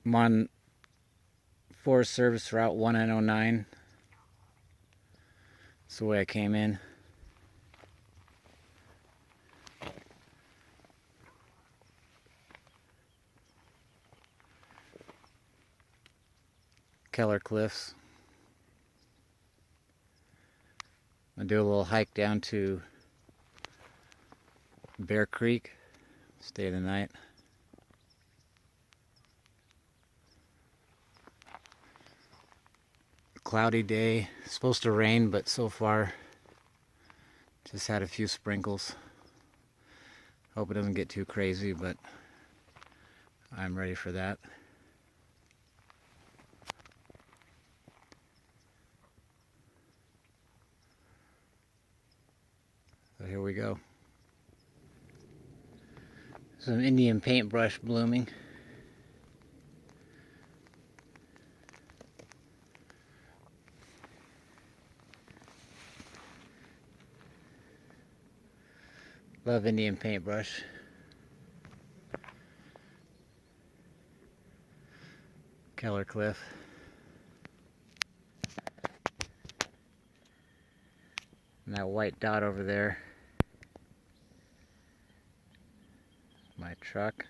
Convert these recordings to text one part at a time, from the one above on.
I'm on Forest Service Route 1909. That's the way I came in. Keller Cliffs. I'll do a little hike down to Bear Creek, stay the night. Cloudy day, it's supposed to rain, but so far just had a few sprinkles. Hope it doesn't get too crazy, but I'm ready for that. So here we go. Some Indian paintbrush blooming. Love Indian paintbrush. Keller Cliff. And that white dot over there, my truck.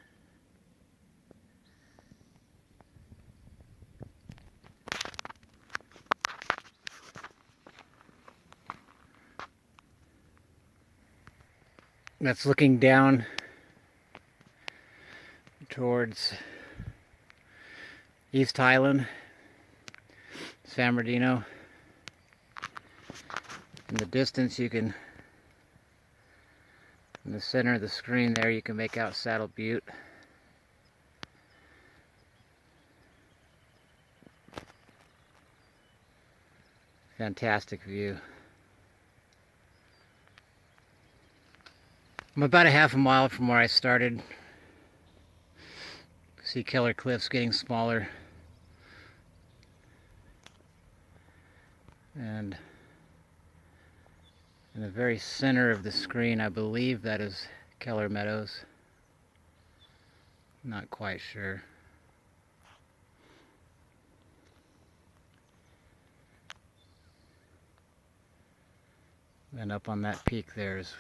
That's looking down towards East Highland, San Bernardino. In the distance you can, in the center of the screen there, you can make out Saddle Butte. Fantastic view. I'm about a half a mile from where I started. See Keller Cliffs getting smaller. And in the very center of the screen, I believe that is Keller Meadows. Not quite sure. And up on that peak there is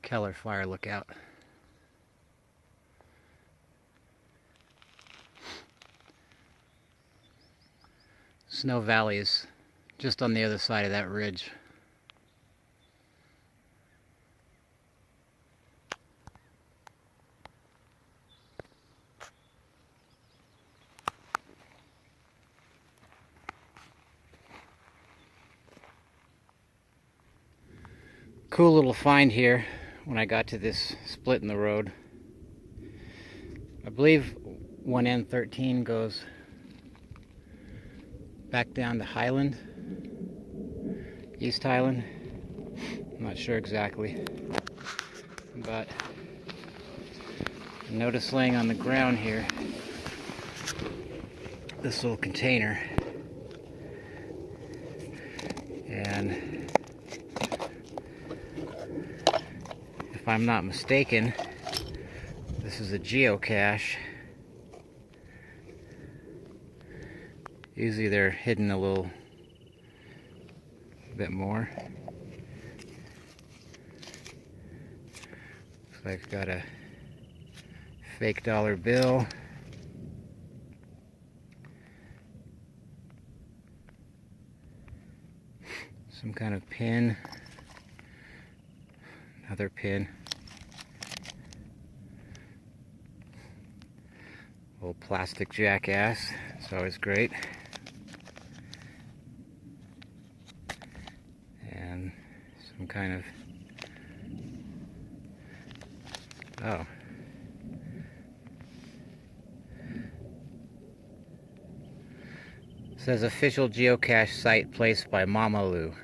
Keller Fire Lookout. Snow Valley is just on the other side of that ridge. Cool little find here when I got to this split in the road. I believe 1N13 goes back down to Highland, East Highland. I'm not sure exactly, but I noticed laying on the ground here this little container, and if I'm not mistaken, this is a geocache. Usually they're hidden a little bit more. Looks like I've got a fake dollar bill. Some kind of pin. Another pin. Old plastic jackass. It's always great. And some kind of... oh. It says official geocache site placed by Mama Lou.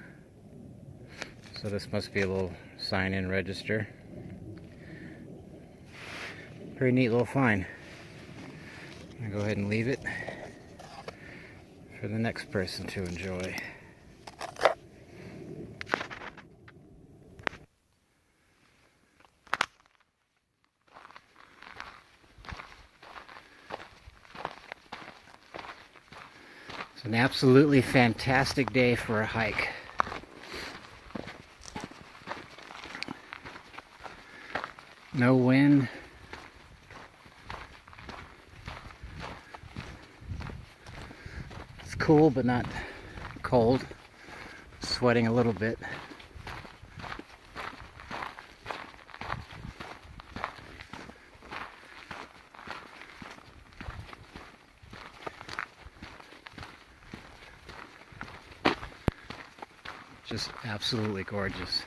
So this must be a little sign-in register. Pretty neat little find. I'm gonna go ahead and leave it for the next person to enjoy. It's an absolutely fantastic day for a hike. No wind. It's cool but not cold. Sweating a little bit. Just absolutely gorgeous.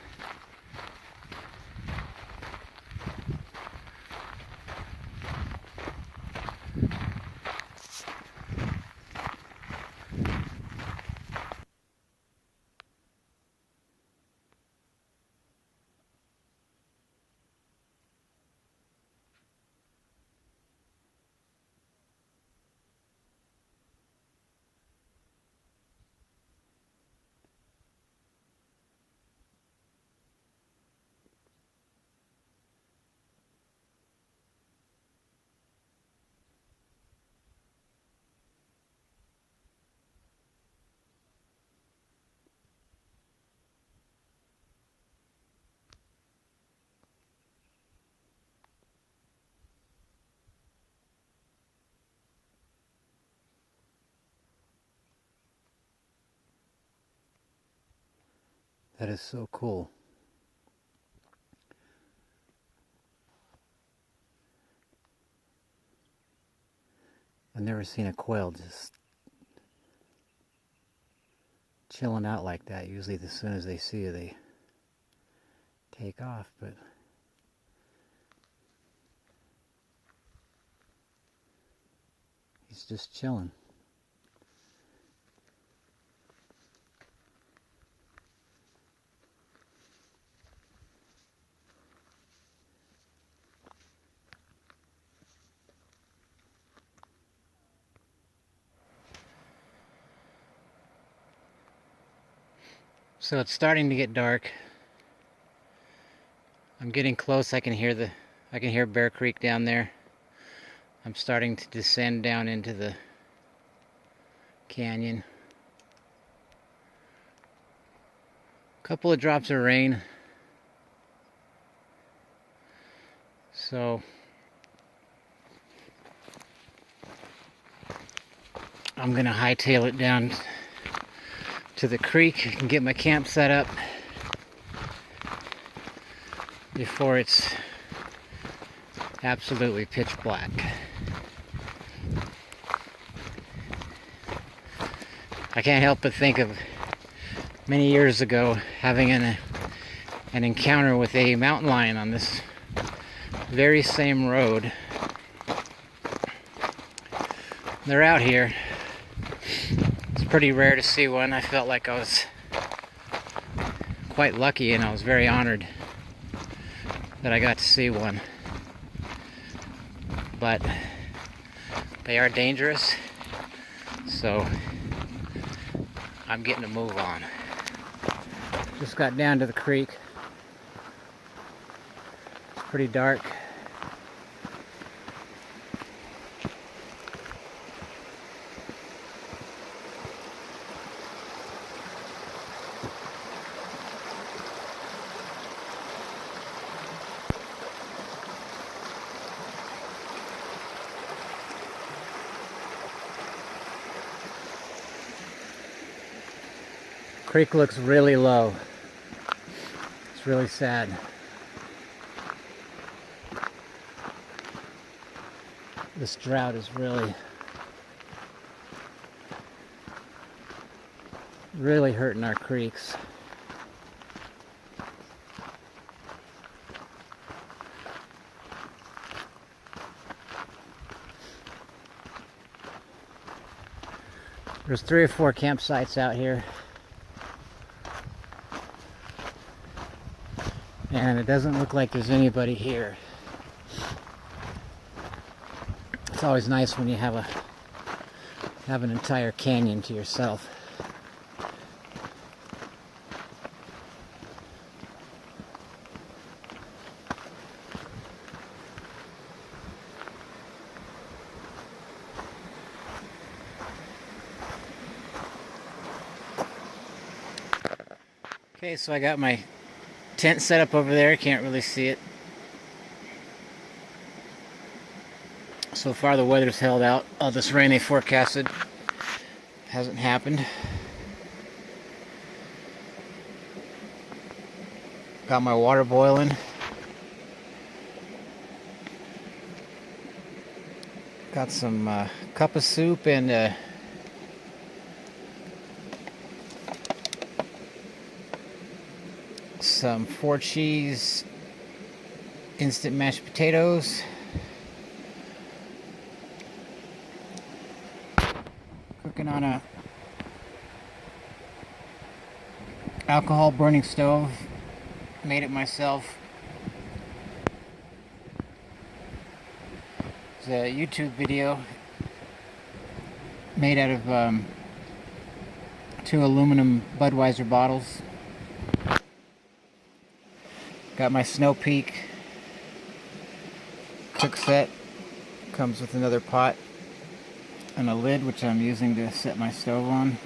That is so cool. I've never seen a quail just chilling out like that. Usually as soon as they see you, they take off, but he's just chilling. So it's starting to get dark. I'm getting close. I can hear Bear Creek down there. I'm starting to descend down into the canyon. A couple of drops of rain. So I'm gonna hightail it down to the creek and get my camp set up before it's absolutely pitch black. I can't help but think of many years ago having an encounter with a mountain lion on this very same road. They're out here. It's pretty rare to see one. I felt like I was quite lucky, and I was very honored that I got to see one. But they are dangerous, so I'm getting a move on. Just got down to the creek. It's pretty dark. Creek looks really low. It's really sad. This drought is really hurting our creeks. There's 3 or 4 campsites out here. And it doesn't look like there's anybody here. It's always nice when you have an entire canyon to yourself. Okay, so I got my tent set up over there. Can't really see it. So far the weather's held out. All this rain they forecasted hasn't happened. Got my water boiling. Got some cup of soup and some 4-cheese instant mashed potatoes. Cooking on a alcohol burning stove. Made it myself. It's a YouTube video made out of 2 aluminum Budweiser bottles. Got my Snow Peak cook set. Comes with another pot and a lid, which I'm using to set my stove on.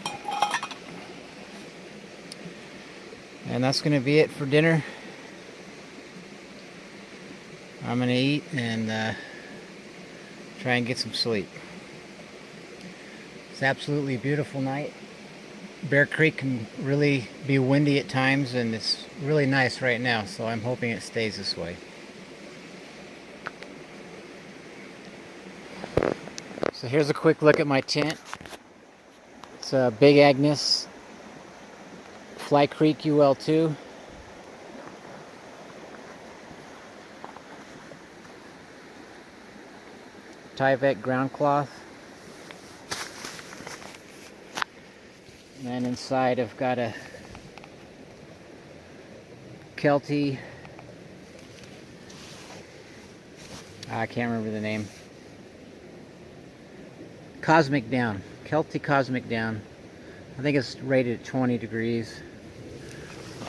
And that's going to be it for dinner. I'm going to eat and try and get some sleep. It's absolutely a beautiful night. Bear Creek can really be windy at times, and it's really nice right now, so I'm hoping it stays this way. So here's a quick look at my tent. It's a Big Agnes Fly Creek UL2. Tyvek ground cloth. And then inside I've got a Kelty, I can't remember the name. Cosmic Down. Kelty Cosmic Down. I think it's rated at 20 degrees.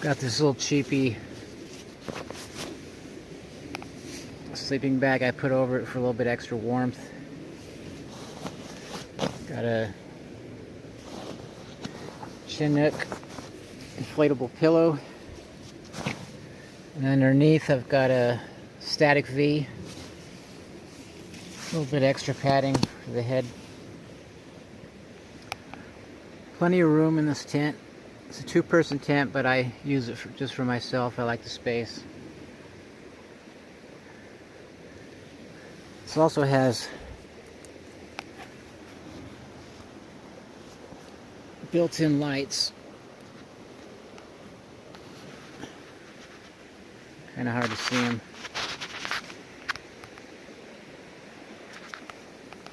Got this little cheapy sleeping bag I put over it for a little bit extra warmth. Got a Chinook inflatable pillow. And underneath I've got a Static V. A little bit extra padding for the head. Plenty of room in this tent. It's a 2-person tent, but I use it just for myself. I like the space. This also has built-in lights. Kind of hard to see them.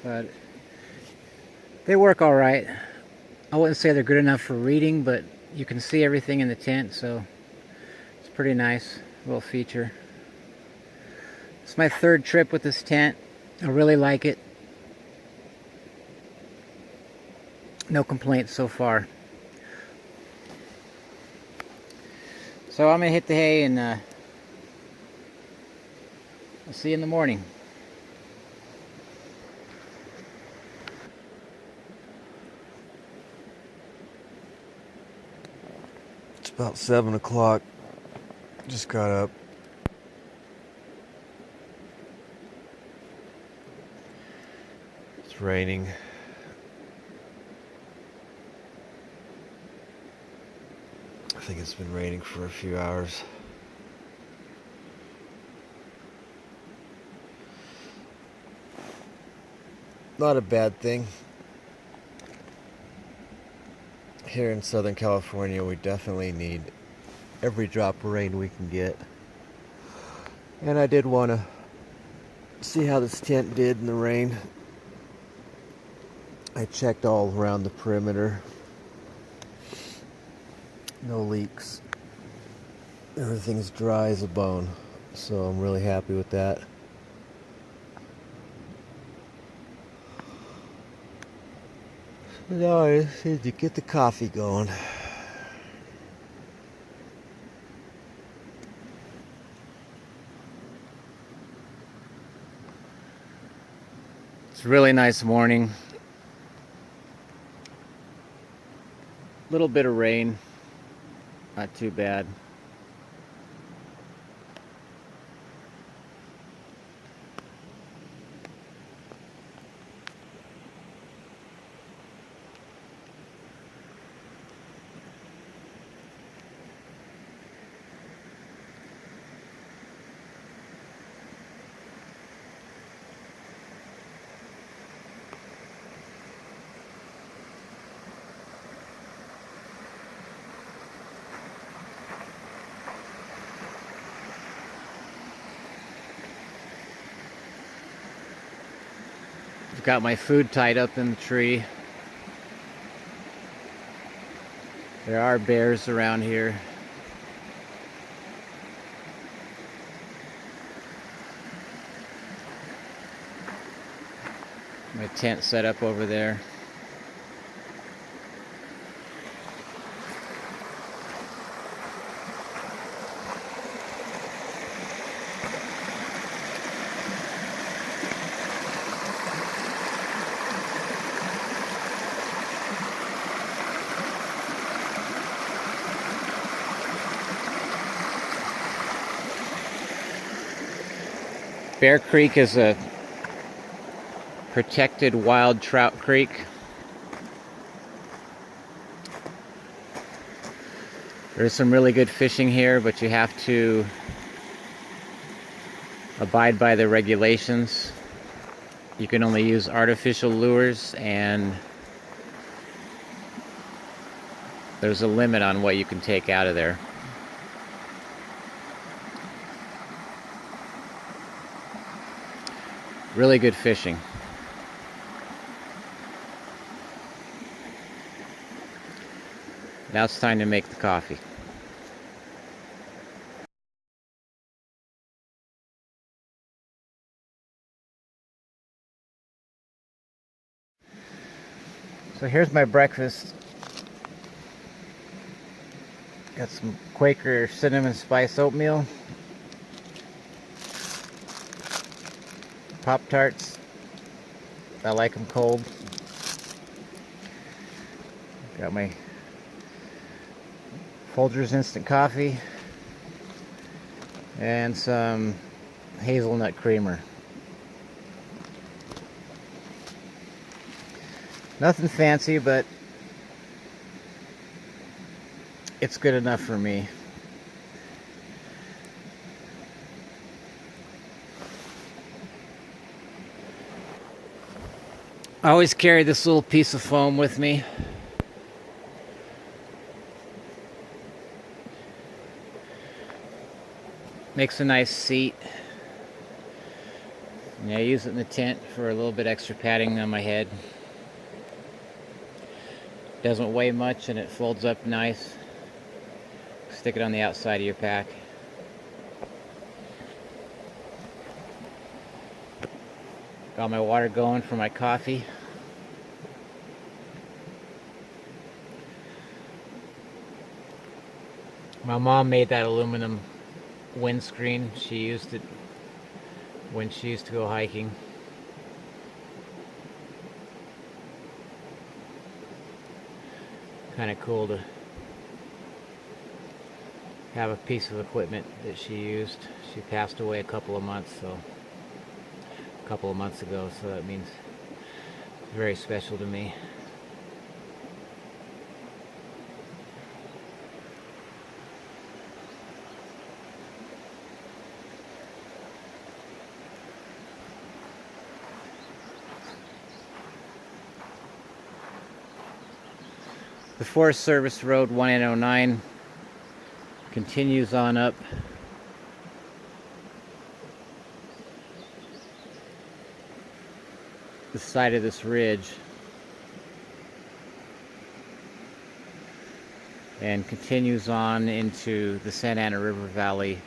But they work all right. I wouldn't say they're good enough for reading, but you can see everything in the tent, so it's pretty nice little feature. It's my 3rd trip with this tent. I really like it. No complaints so far. So I'm gonna hit the hay and I'll see you in the morning. It's about 7 o'clock. Just got up. It's raining. I think it's been raining for a few hours. Not a bad thing. Here in Southern California, we definitely need every drop of rain we can get. And I did want to see how this tent did in the rain. I checked all around the perimeter. No leaks. Everything's dry as a bone. So I'm really happy with that. Now I just need to get the coffee going. It's a really nice morning. Little bit of rain. Not too bad. I've got my food tied up in the tree. There are bears around here. My tent set up over there. Bear Creek is a protected wild trout creek. There's some really good fishing here, but you have to abide by the regulations. You can only use artificial lures, and there's a limit on what you can take out of there. Really good fishing. Now it's time to make the coffee. So here's my breakfast. Got some Quaker cinnamon spice oatmeal, Pop-Tarts. I like them cold. Got my Folgers instant coffee and some hazelnut creamer. Nothing fancy, but it's good enough for me. I always carry this little piece of foam with me. Makes a nice seat. And I use it in the tent for a little bit extra padding on my head. Doesn't weigh much and it folds up nice. Stick it on the outside of your pack. Got my water going for my coffee. My mom made that aluminum windscreen. She used it when she used to go hiking. Kind of cool to have a piece of equipment that she used. She passed away a couple of months ago, so that means it's very special to me. The Forest Service Road 109 continues on up the side of this ridge and continues on into the Santa Ana River Valley.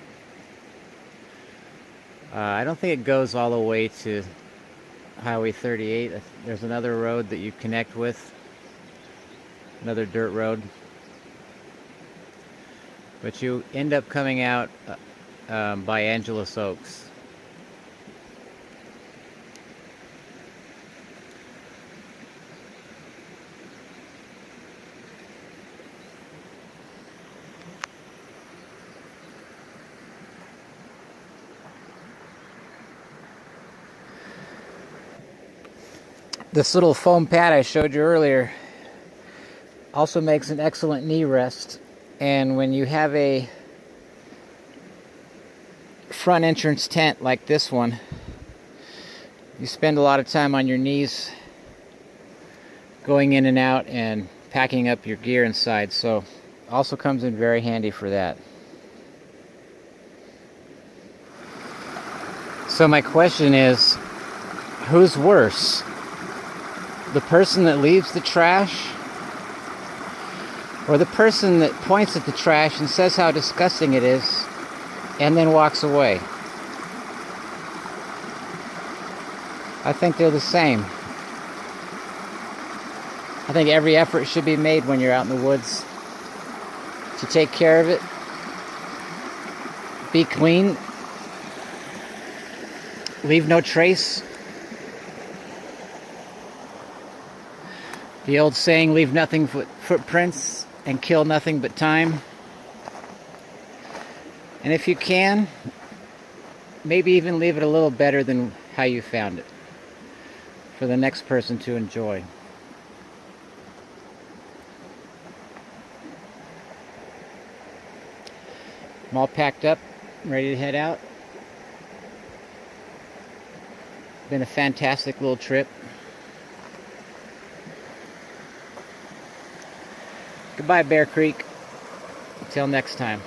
I don't think it goes all the way to Highway 38. There's another road that you connect with. Another dirt road, but you end up coming out by Angeles Oaks. This little foam pad I showed you earlier also makes an excellent knee rest. And when you have a front entrance tent like this one, you spend a lot of time on your knees going in and out and packing up your gear inside, so also comes in very handy for that. So my question is, who's worse? The person that leaves the trash, or the person that points at the trash and says how disgusting it is and then walks away? I think they're the same. I think every effort should be made when you're out in the woods to take care of it. Be clean. Leave no trace. The old saying, leave nothing but footprints and kill nothing but time. And if you can, maybe even leave it a little better than how you found it, for the next person to enjoy. I'm all packed up, ready to head out. Been a fantastic little trip. Goodbye, Bear Creek. Until next time.